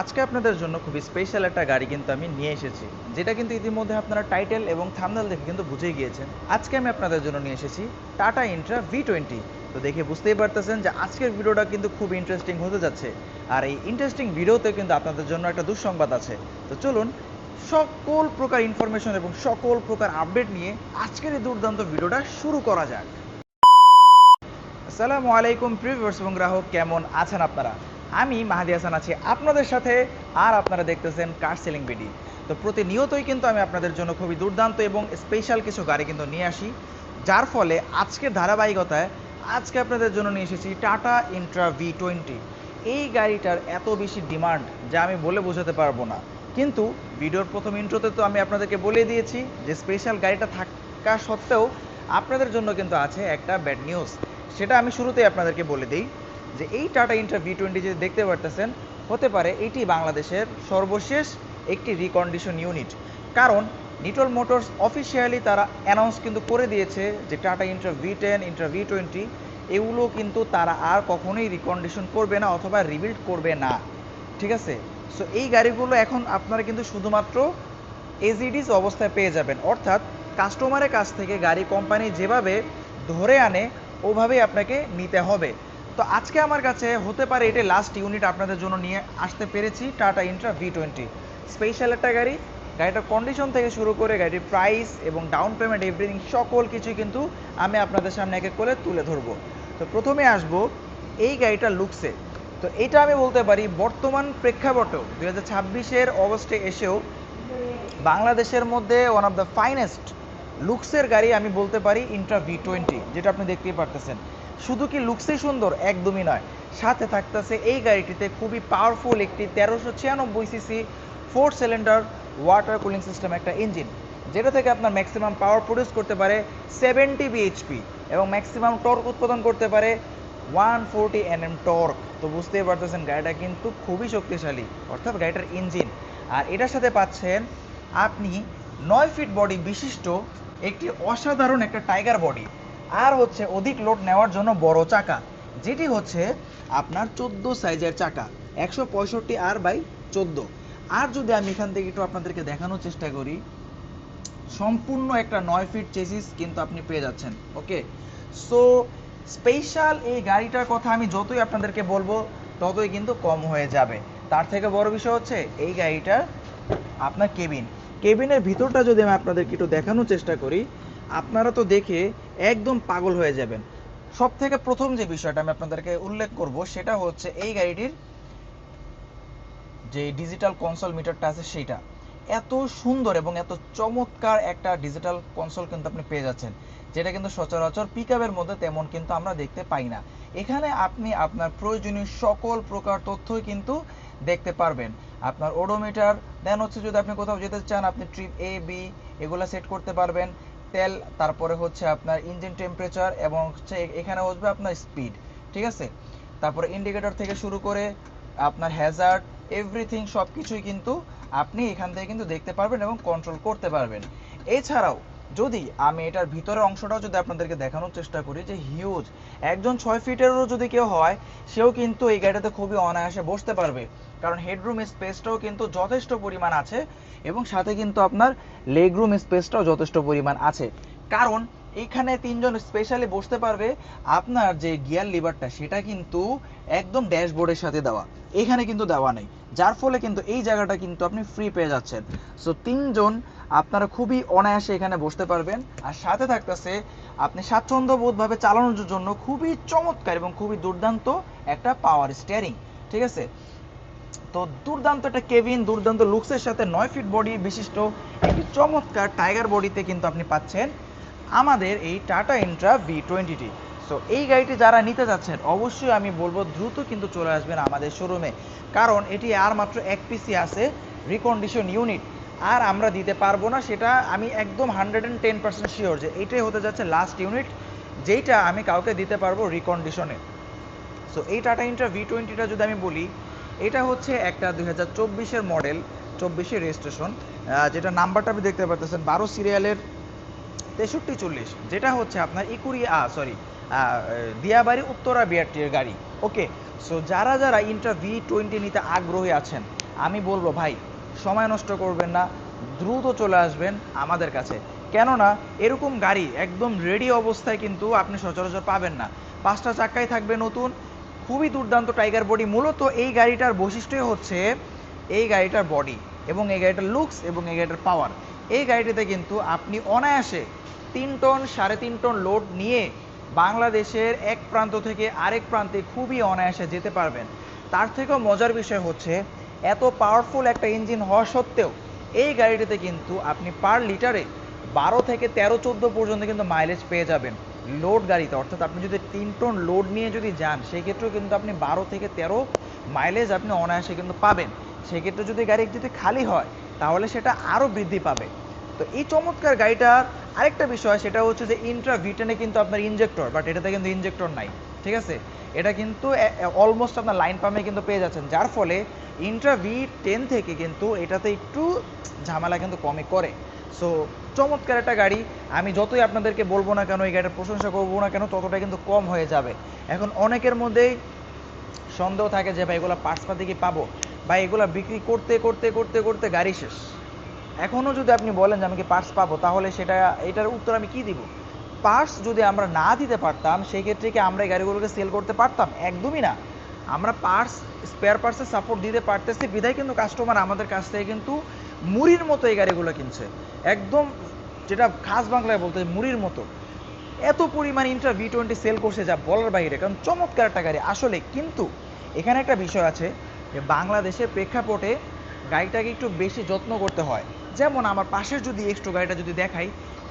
আজকে আপনাদের জন্য খুবই স্পেশাল একটা গাড়ি কিন্তু আমি নিয়ে এসেছি, যেটা কিন্তু ইতিমধ্যে আপনারা টাইটেল এবং থাম্বনেল দেখে কিন্তু বুঝেই গিয়েছেন। আজকে আমি আপনাদের জন্য নিয়ে এসেছি টাটা ইন্ট্রা V20। তো দেখে বুঝতেই পারতেছেন যে আজকের ভিডিওটা কিন্তু খুব ইন্টারেস্টিং হতে যাচ্ছে। আর এই ইন্টারেস্টিং ভিডিওতে কিন্তু আপনাদের জন্য একটা দুঃসংবাদ আছে। তো চলুন সকল প্রকার ইনফরমেশন এবং সকল প্রকার আপডেট নিয়ে আজকের এই দুর্দান্ত ভিডিওটা শুরু করা যাক। আসসালামু আলাইকুম প্রিভিউয়ার্স এবং গ্রাহক, কেমন আছেন আপনারা? আমি মাহাদি হাসান আছি আপনাদের সাথে, আর আপনারা দেখতেছেন কার সেলিং বিডি। তো প্রতিনিয়তই কিন্তু আমি আপনাদের জন্য খুবই দুর্দান্ত এবং স্পেশাল কিছু গাড়ি কিন্তু নিয়ে আসি, যার ফলে আজকের ধারাবাহিকতায় আজকে আপনাদের জন্য নিয়ে এসেছি টাটা ইন্ট্রা V20। এই গাড়িটার এত বেশি ডিমান্ড যা আমি বলে বোঝাতে পারবো না। কিন্তু ভিডিওর প্রথম ইন্ট্রোতে তো আমি আপনাদেরকে বলে দিয়েছি যে স্পেশাল গাড়িটা থাকা সত্ত্বেও আপনাদের জন্য কিন্তু আছে একটা ব্যাড নিউজ। সেটা আমি শুরুতেই আপনাদেরকে বলে দিই যে এই টাটা ইন্ট্রা V20 যে দেখতে পারতেছেন, হতে পারে এটি বাংলাদেশের সর্বশেষ একটি রিকন্ডিশন ইউনিট। কারণ নিটল মোটরস অফিসিয়ালি তারা অ্যানাউন্স কিন্তু করে দিয়েছে যে tata Intra V10, Intra V20 এগুলো কিন্তু তারা আর কখনোই রিকন্ডিশন করবে না অথবা রিবিল্ড করবে না। ঠিক আছে? সো এই গাড়িগুলো এখন আপনারা কিন্তু শুধুমাত্র এজিডিস অবস্থায় পেয়ে যাবেন, অর্থাৎ কাস্টমারের কাছ থেকে গাড়ি কোম্পানি যেভাবে ধরে আনে ওভাবেই আপনাকে নিতে হবে। তো আজকে আমার কাছে হতে পারে এটা লাস্ট ইউনিট আপনাদের জন্য নিয়ে আসতে পেরেছি টাটা ইন্ট্রা V20। স্পেশাল একটা গাড়ি, গাড়িটার কন্ডিশন থেকে শুরু করে গাড়ির প্রাইস এবং ডাউন পেমেন্ট এভরিথিং সকল কিছুই কিন্তু আমি আপনাদের সামনে এক এক করে তুলে ধরবো। তো প্রথমে আসবো এই গাড়িটার লুকসে। তো এটা আমি বলতে পারি বর্তমান প্রেক্ষাপটেও 2026-এর অগস্টে এসেও বাংলাদেশের মধ্যে ওয়ান অফ দ্য ফাইনেস্ট লুকসের গাড়ি আমি বলতে পারি ইন্ট্রা V20, যেটা আপনি দেখতেই পারতেছেন। শুধু কি লুকসই সুন্দর? একদমই নয়, সাথে থাকতেছে এই গাড়িটিতে খুবই পাওয়ারফুল একটি 1396 CC 4 cylinder water cooling system একটা ইঞ্জিন, যেটা থেকে আপনার ম্যাক্সিমাম পাওয়ার প্রডিউস করতে পারে 70 bhp এবং ম্যাক্সিমাম টর্ক উৎপাদন করতে পারে 140 Nm টর্ক। তো বুঝতেই পারতেছেন গাড়িটা কিন্তু খুবই শক্তিশালী, অর্থাৎ গাড়িটার ইঞ্জিন। আর এটার সাথে পাচ্ছেন আপনি 9 ফিট বডি বিশিষ্ট একটি অসাধারণ একটা টাইগার বডি, আর হচ্ছে অধিক লোড নেওয়ার জন্য বড় চাকা, যেটি হচ্ছে আপনার 14 সাইজের চাকা, 165R/14। আর যদি আমি এখান থেকে একটু আপনাদেরকে দেখানোর চেষ্টা করি, সম্পূর্ণ একটা 9 ফিট চেসিস কিন্তু আপনি পেয়ে যাচ্ছেন। ওকে, সো স্পেশাল এই গাড়িটার কথা আমি যতই আপনাদেরকে বলবো ততই কিন্তু কম হয়ে যাবে। তার থেকে বড় বিষয় হচ্ছে এই গাড়িটার আপনার কেবিনের ভিতরটা যদি আমি আপনাদেরকে একটু দেখানোর চেষ্টা করি, আপনারা তো দেখে একদম পাগল হয়ে যাবেন। সব থেকে প্রথম যে বিষয়টা আমি আপনাদেরকে উল্লেখ করব সেটা হচ্ছে এই গাড়িটির যে ডিজিটাল কনসোল মিটারটা আছে সেইটা এত সুন্দর এবং এত চমৎকার একটা ডিজিটাল কনসোল কিন্তু আপনি পেয়ে যাচ্ছেন, যেটা কিন্তু সচরাচর পিকআপের মধ্যে তেমন কিন্তু আমরা দেখতে পাই না। এখানে আপনি আপনার প্রয়োজনীয় সকল প্রকার তথ্যই কিন্তু দেখতে পারবেন। আপনার ওডোমিটার, দেন হচ্ছে যদি আপনি কোথাও যেতে চান আপনি ট্রিপ A, B এগুলা সেট করতে পারবেন, তেল, তারপরে হচ্ছে আপনার ইঞ্জিন টেম্পারেচার এবং হচ্ছে এখানে বসবে আপনার স্পিড। ঠিক আছে? তারপরে ইন্ডিকেটর থেকে শুরু করে আপনার হ্যাজার্ড এভরিথিং সব কিছুই কিন্তু আপনি এখান থেকে কিন্তু দেখতে পারবেন এবং কন্ট্রোল করতে পারবেন। এছাড়াও যদি আমি এটার ভিতরের অংশটাও যদি আপনাদেরকে দেখানোর চেষ্টা করি যে হিউজ, একজন 6 ফিটেরও যদি কেউ হয় সেও কিন্তু এই গাড়িটাতে খুবই অনায়াসে বসতে পারবে, কারণ হেডরুম স্পেসটাও কিন্তু যথেষ্ট পরিমাণ আছে এবং সাথে কিন্তু আপনার লেগরুম স্পেসটাও যথেষ্ট পরিমাণ আছে। কারণ এইখানে তিনজন স্পেশালি বসতে পারবে। আপনার যে গিয়ার লিভারটা সেটা কিন্তু একদম ড্যাশবোর্ডের সাথে দেওয়া, এখানে কিন্তু দেওয়া নেই, যার ফলে কিন্তু এই জায়গাটা কিন্তু আপনি ফ্রি পেয়ে যাচ্ছেন। সো তিনজন আপনারা খুবই অনায়াসে এখানে বসতে পারবেন। আর সাথে থাকতেছে আপনি স্বাচ্ছন্দ্যবোধভাবে চালানোর জন্য খুবই চমৎকার এবং খুবই দুর্দান্ত একটা পাওয়ার স্টিয়ারিং। ঠিক আছে? তো দুর্দান্ত একটা কেবিন, দুর্দান্ত লুকসের সাথে 9 ফিট বডি বিশিষ্ট একটি চমৎকার টাইগার বডিতে কিন্তু আপনি পাচ্ছেন আমাদের এই টাটা ইন্ট্রা V20টি। সো এই গাড়িটি যারা নিতে যাচ্ছেন অবশ্যই আমি বলবো দ্রুত কিন্তু চলে আসবেন আমাদের শোরুমে, কারণ এটি আর মাত্র এক পিসি আছে রিকন্ডিশন ইউনিট, আর আমরা দিতে পারবো না। সেটা আমি একদম 110% শিওর যে এইটাই হতে যাচ্ছে লাস্ট ইউনিট যেইটা আমি কাউকে দিতে পারবো রিকন্ডিশনে। সো এই টাটা ইন্ট্রা V20টা যদি আমি বলি, এটা হচ্ছে একটা 2024-এর মডেল, 24-এর রেজিস্ট্রেশন, যেটা নাম্বারটা আপনি দেখতে পাচ্ছেন 12 সিরিয়ালের 6340, যেটা হচ্ছে আপনার দিয়াবাড়ি উত্তরা বিআরটি এর গাড়ি। ওকে, সো যারা যারা ইন্ট্রা V20 নিতে আগ্রহী আছেন আমি বলবো ভাই সময় নষ্ট করবেন না, দ্রুত চলে আসবেন আমাদের কাছে। কেননা এরকম গাড়ি একদম রেডি অবস্থায় কিন্তু আপনি সচরাচর পাবেন না। 5টা চাক্কাই থাকবে নতুন, খুবই দুর্দান্ত টাইগার বডি। মূলত এই গাড়িটার বৈশিষ্ট্যই হচ্ছে এই গাড়িটার বডি এবং এই গাড়িটার লুকস এবং এই গাড়িটার পাওয়ার। এই গাড়িটিতে কিন্তু আপনি অনায়াসে 3 টন 3.5 টন লোড নিয়ে বাংলাদেশের এক প্রান্ত থেকে আরেক প্রান্তে খুবই অনায়াসে যেতে পারবেন। তার থেকেও মজার বিষয় হচ্ছে এত পাওয়ারফুল একটা ইঞ্জিন হওয়া সত্ত্বেও এই গাড়িটিতে কিন্তু আপনি পার লিটারে 12 থেকে 13-14 পর্যন্ত কিন্তু মাইলেজ পেয়ে যাবেন লোড গাড়িতে। অর্থাৎ আপনি যদি 3 টন লোড নিয়ে যদি যান সেই ক্ষেত্রেও কিন্তু আপনি 12 থেকে 13 মাইলেজ আপনি অনায়াসে কিন্তু পাবেন। সেক্ষেত্রে যদি গাড়ি যদি খালি হয় তাহলে সেটা আরও বৃদ্ধি পাবে। তো এই চমৎকার গাড়িটার আরেকটা বিষয় সেটা হচ্ছে যে ইন্ট্রা ভিটেনে কিন্তু আপনার ইনজেক্টর, বাট এটাতে কিন্তু ইনজেক্টর নাই, ঠিক আছে। এটা কিন্তু অলমোস্ট আপনার লাইন পাম্পে কিন্তু পেয়ে যাচ্ছেন, যার ফলে ইন্ট্রা V10 থেকে কিন্তু এটাতে একটু ঝামেলা কিন্তু কমই করে। সো চমৎকার একটা গাড়ি, আমি যতই আপনাদেরকে বলবো না কেন, এই গাড়িটার প্রশংসা করবো না কেন, ততটা কিন্তু কম হয়ে যাবে। এখন অনেকের মধ্যেই সন্দেহ থাকে যে ভাই এগুলো পার্টস পাতি কি পাবো, ভাই এগুলো বিক্রি করতে করতে করতে করতে গাড়ি শেষ। এখনও যদি আপনি বলেন যে আমি কি পার্টস পাবো, তাহলে সেটা এটার উত্তর আমি কি দিব? পার্টস যদি আমরা না দিতে পারতাম সেই ক্ষেত্রে কি আমরা এই গাড়িগুলোকে সেল করতে পারতাম? একদমই না। আমরা পার্টস, স্পেয়ার পার্টসের সাপোর্ট দিতে পারতেছি বিধায় কিন্তু কাস্টমার আমাদের কাছ থেকে কিন্তু মুড়ির মতো এই গাড়িগুলো কিনছে। একদম যেটা খাস বাংলায় বলতে মুড়ির মতো এত পরিমাণ ইন্ট্রা V20 সেল করছে যা বলার বাইরে, কারণ চমৎকার একটা গাড়ি আসলে। কিন্তু এখানে একটা বিষয় আছে যে বাংলাদেশের প্রেক্ষাপটে গাড়িটাকে একটু বেশি যত্ন করতে হয়। যেমন আমার পাশের যদি এক্সট্রো গাড়িটা যদি দেখাই,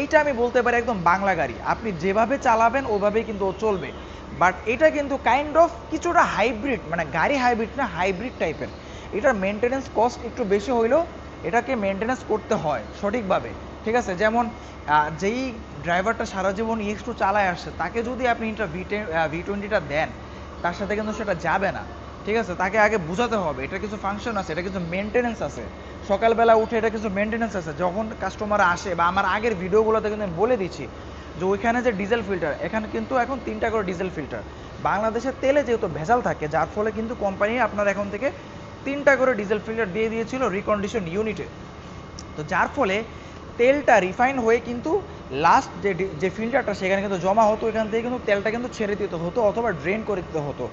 এইটা আমি বলতে পারি একদম বাংলা গাড়ি, আপনি যেভাবে চালাবেন ওভাবেই কিন্তু ও চলবে। বাট এটা কিন্তু কাইন্ড অফ কিছুটা হাইব্রিড, মানে গাড়ি হাইব্রিড না, হাইব্রিড টাইপের। এটার মেনটেনেন্স কস্ট একটু বেশি হইলেও এটাকে মেনটেনেন্স করতে হয় সঠিকভাবে, ঠিক আছে। যেমন যেই ড্রাইভারটা সারা জীবন EX2 চালায় আসছে তাকে যদি আপনি ইন্ট্রা V20টা দেন, তার সাথে কিন্তু সেটা যাবে না, ঠিক আছে। তাকে আগে বোঝাতে হবে এটা কিছু ফাংশন আছে, এটা কিছু মেনটেনেন্স আছে, সকালবেলা উঠে এটা কিছু মেনটেনেন্স আছে। যখন কাস্টমার আসে বা আমার আগের ভিডিওগুলোতে কিন্তু আমি বলে দিচ্ছি যে ওইখানে যে ডিজেল ফিল্টার, এখানে কিন্তু এখন 3টা করে ডিজেল ফিল্টার। বাংলাদেশের তেলে যেহেতু ভেজাল থাকে, যার ফলে কিন্তু কোম্পানি আপনার এখন থেকে 3টা করে ডিজেল ফিল্টার দিয়ে দিয়েছিল রিকন্ডিশন ইউনিটে। তো যার ফলে তেলটা রিফাইন হয়ে কিন্তু লাস্ট যে ফিল্টারটা সেখানে কিন্তু জমা হতো, এখান থেকে কিন্তু তেলটা কিন্তু ছেড়ে দিতে হতো অথবা ড্রেন করে দিতে হতো।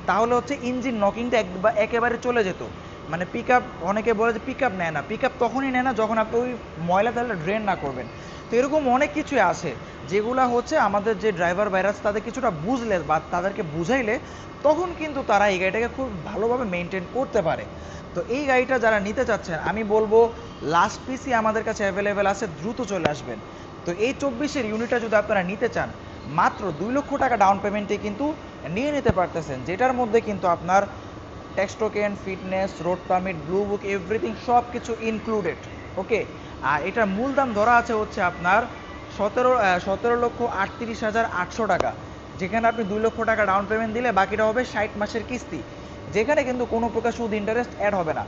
তাহলে হচ্ছে ইঞ্জিন নকিংটা একেবারে চলে যেত। মানে পিক আপ, অনেকে বলে যে পিক আপ নেয় না, পিক আপ তখনই নেয় না যখন আপনি ওই ময়লা তেলটা ড্রেন না করবেন। তো এরকম অনেক কিছুই আছে যেগুলো হচ্ছে আমাদের যে ড্রাইভার ভাইরাস তাদের কিছুটা বুঝলে বা তাদেরকে বুঝাইলে তখন কিন্তু তারা এই গাড়িটাকে খুব ভালোভাবে মেনটেন করতে পারে। তো এই গাড়িটা যারা নিতে চাচ্ছেন আমি বলবো লাস্ট পিসই আমাদের কাছে অ্যাভেলেবেল আছে, দ্রুত চলে আসবেন। তো এই 24-এর ইউনিটটা যদি আপনারা নিতে চান মাত্র 2 লক্ষ টাকা ডাউন পেমেন্টে কিন্তু নিয়ে নিতে পারতেছেন, যেটার মধ্যে কিন্তু আপনার tax token, fitness, road permit, blue book, everything সব কিছু ইনক্লুডেড, ওকে। আর এটার মূল দাম ধরা আছে হচ্ছে আপনার 17,38,800 টাকা, যেখানে আপনি 2 লক্ষ টাকা ডাউন পেমেন্ট দিলে বাকিটা হবে 60 মাসের কিস্তি, যেখানে কিন্তু কোনো প্রকার সুদ ইন্টারেস্ট অ্যাড হবে না।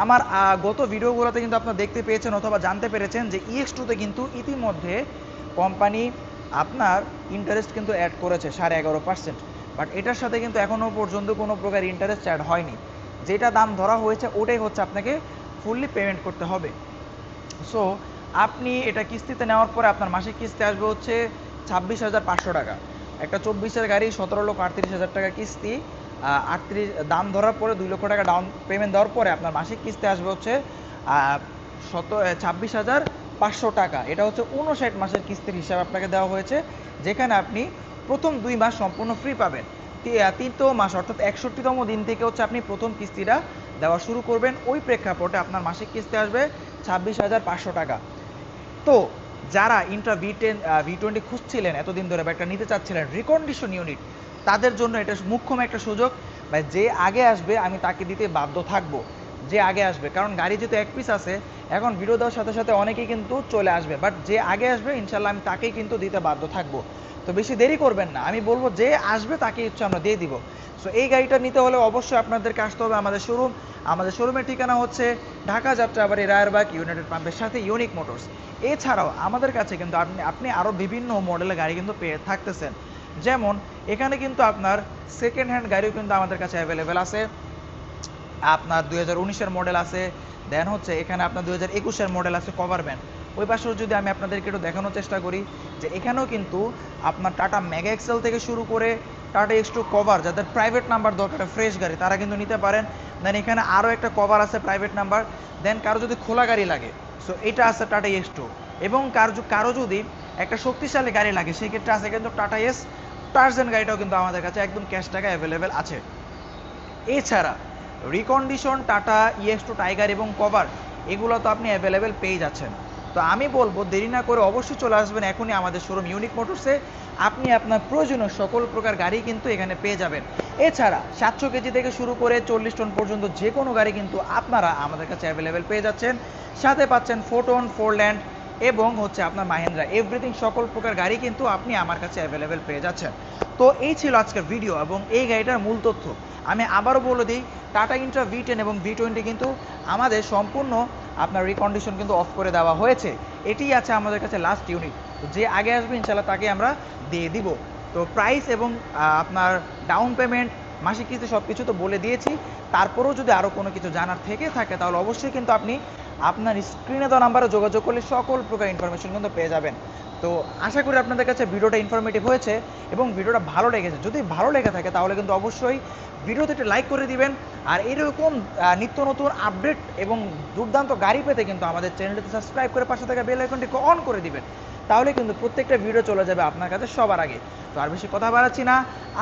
আমার গত ভিডিওগুলোতে কিন্তু আপনারা দেখতে পেয়েছেন অথবা জানতে পেরেছেন যে EX2-তে কিন্তু ইতিমধ্যে কোম্পানি আপনার ইন্টারেস্ট কিন্তু অ্যাড করেছে 11.5%, বাট এটার সাথে কিন্তু এখনও পর্যন্ত কোনো প্রকার ইন্টারেস্ট অ্যাড হয়নি। যেটা দাম ধরা হয়েছে ওটাই হচ্ছে আপনাকে ফুললি পেমেন্ট করতে হবে। সো আপনি এটা কিস্তিতে নেওয়ার পরে আপনার মাসিক কিস্তি আসবে হচ্ছে 26,500 টাকা। একটা 24-এর গাড়ি 17,38,000 টাকা কিস্তি, 38 দাম ধরার পরে 2 লক্ষ টাকা ডাউন পেমেন্ট দেওয়ার পরে আপনার মাসিক কিস্তি আসবে হচ্ছে 26,500 টাকা। এটা হচ্ছে 59 মাসের কিস্তির হিসাব আপনাকে দেওয়া হয়েছে, যেখানে আপনি প্রথম 2 মাস সম্পূর্ণ ফ্রি পাবেন। 3তম মাস অর্থাৎ 61তম দিন থেকে হচ্ছে আপনি প্রথম কিস্তিটা দেওয়া শুরু করবেন। ওই প্রেক্ষাপটে আপনার মাসিক কিস্তি আসবে 26,500 টাকা। তো যারা ইন্ট্রা V20 খুঁজছিলেন এতদিন ধরে বা একটা নিতে চাচ্ছিলেন রিকন্ডিশন ইউনিট, তাদের জন্য এটা মুখ্যম একটা সুযোগ। বা যে আগে আসবে আমি তাকে দিতে বাধ্য থাকবো, যে আগে আসবে, কারণ গাড়ি যেহেতু এক পিস আছে এখন ভিডিও দেওয়ার সাথে সাথে অনেকেই কিন্তু চলে আসবে, বাট যে আগে আসবে ইনশাল্লাহ আমি তাকেই কিন্তু দিতে বাধ্য থাকবো। তো বেশি দেরি করবেন না, আমি বলবো যে আসবে তাকে হচ্ছে আমরা দিয়ে দিব। সো এই গাড়িটা নিতে হলে অবশ্যই আপনাদেরকে আসতে হবে আমাদের শোরুম। আমাদের শোরুমের ঠিকানা হচ্ছে ঢাকা যাত্রাবাড়ি রায়েরবাগ ইউনাইটেড পাম্পের সাথে ইউনিক মোটরস। এছাড়াও আমাদের কাছে কিন্তু আপনি আরও বিভিন্ন মডেলের গাড়ি কিন্তু পেয়ে থাকতেছেন। যেমন এখানে কিন্তু আপনার সেকেন্ড হ্যান্ড গাড়িও কিন্তু আমাদের কাছে অ্যাভেলেবেল আছে। আপনার 2019-এর মডেল আছে, দেন হচ্ছে এখানে আপনার 2021-এর মডেল আছে কভার ভ্যান। ওই পাশেও যদি আমি আপনাদেরকে একটু দেখানোর চেষ্টা করি যে এখানেও কিন্তু আপনার টাটা মেগা এক্সেল থেকে শুরু করে টাটা X2 কভার, যাদের প্রাইভেট নাম্বার দরকার ফ্রেশ গাড়ি তারা কিন্তু নিতে পারেন। দেন এখানে আরও একটা কভার আছে প্রাইভেট নাম্বার। দেন কারো যদি খোলা গাড়ি লাগে, সো এটা আছে টাটা X2। এবং কারো যদি একটা শক্তিশালী গাড়ি লাগে সেক্ষেত্রে আছে কিন্তু টাটা এস টার্জেন গাড়িটাও কিন্তু আমাদের কাছে একদম ক্যাশ টাকা অ্যাভেলেবেল আছে। এছাড়া রিকন্ডিশন টাটা EX2 টাইগার এবং কভার এগুলো তো আপনি অ্যাভেলেবেল পেয়ে যাচ্ছেন। তো আমি বলবো দেরি না করে অবশ্যই চলে আসবেন এখনই আমাদের শোরুম ইউনিক মোটরসে। আপনি আপনার প্রয়োজনীয় সকল প্রকার গাড়ি কিন্তু এখানে পেয়ে যাবেন। এছাড়া 700 কেজি থেকে শুরু করে 40 টন পর্যন্ত যে কোনো গাড়ি কিন্তু আপনারা আমাদের কাছে অ্যাভেলেবেল পেয়ে যাচ্ছেন। সাথে পাচ্ছেন 4 টন 4 ল্যান্ড এবং হচ্ছে আপনার মাহিন্দ্রা এভরিথিং সকল প্রকার গাড়ি কিন্তু আপনি আমার কাছে অ্যাভেলেবেল পেয়ে যাচ্ছেন। তো এই ছিল আজকের ভিডিও এবং এই গাড়িটার মূল তথ্য। আমি আবারও বলে দিই, টাটা ইন্ট্রা V10 এবং V20 কিন্তু আমাদের সম্পূর্ণ আপনার রিকন্ডিশন কিন্তু অফ করে দেওয়া হয়েছে। এটিই আছে আমাদের কাছে লাস্ট ইউনিট। তো যে আগে আসবে ইনশাল্লাহ তাকে আমরা দিয়ে দিব। তো প্রাইস এবং আপনার ডাউন পেমেন্ট, মাসিক কিস্তি সব কিছু তো বলে দিয়েছি। তারপরেও যদি আরও কোনো কিছু জানার থেকে থাকে তাহলে অবশ্যই কিন্তু আপনি আপনার স্ক্রিনে দেওয়া নাম্বারে যোগাযোগ করলে সকল প্রকার ইনফরমেশন কিন্তু পেয়ে যাবেন। তো আশা করি আপনাদের কাছে ভিডিওটা ইনফরমেটিভ হয়েছে এবং ভিডিওটা ভালো লেগেছে। যদি ভালো লেগে থাকে তাহলে কিন্তু অবশ্যই ভিডিওতে একটা লাইক করে দিবেন। আর এরকম নিত্য নতুন আপডেট এবং দুর্দান্ত গাড়ি পেতে কিন্তু আমাদের চ্যানেলটিতে সাবস্ক্রাইব করে পাশে থাকা বেল আইকনটিকে অন করে দিবেন। তাহলে কিন্তু প্রত্যেকটা ভিডিও চলে যাবে আপনার কাছে সবার আগে। তো আর বেশি কথা বাড়াচ্ছি না,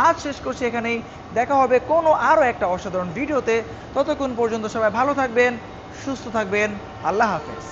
আজ শেষ করছি এখানেই। দেখা হবে কোনো আরও একটা অসাধারণ ভিডিওতে। ততক্ষণ পর্যন্ত সবাই ভালো থাকবেন, সুস্থ থাকবেন। আল্লাহ হাফেজ।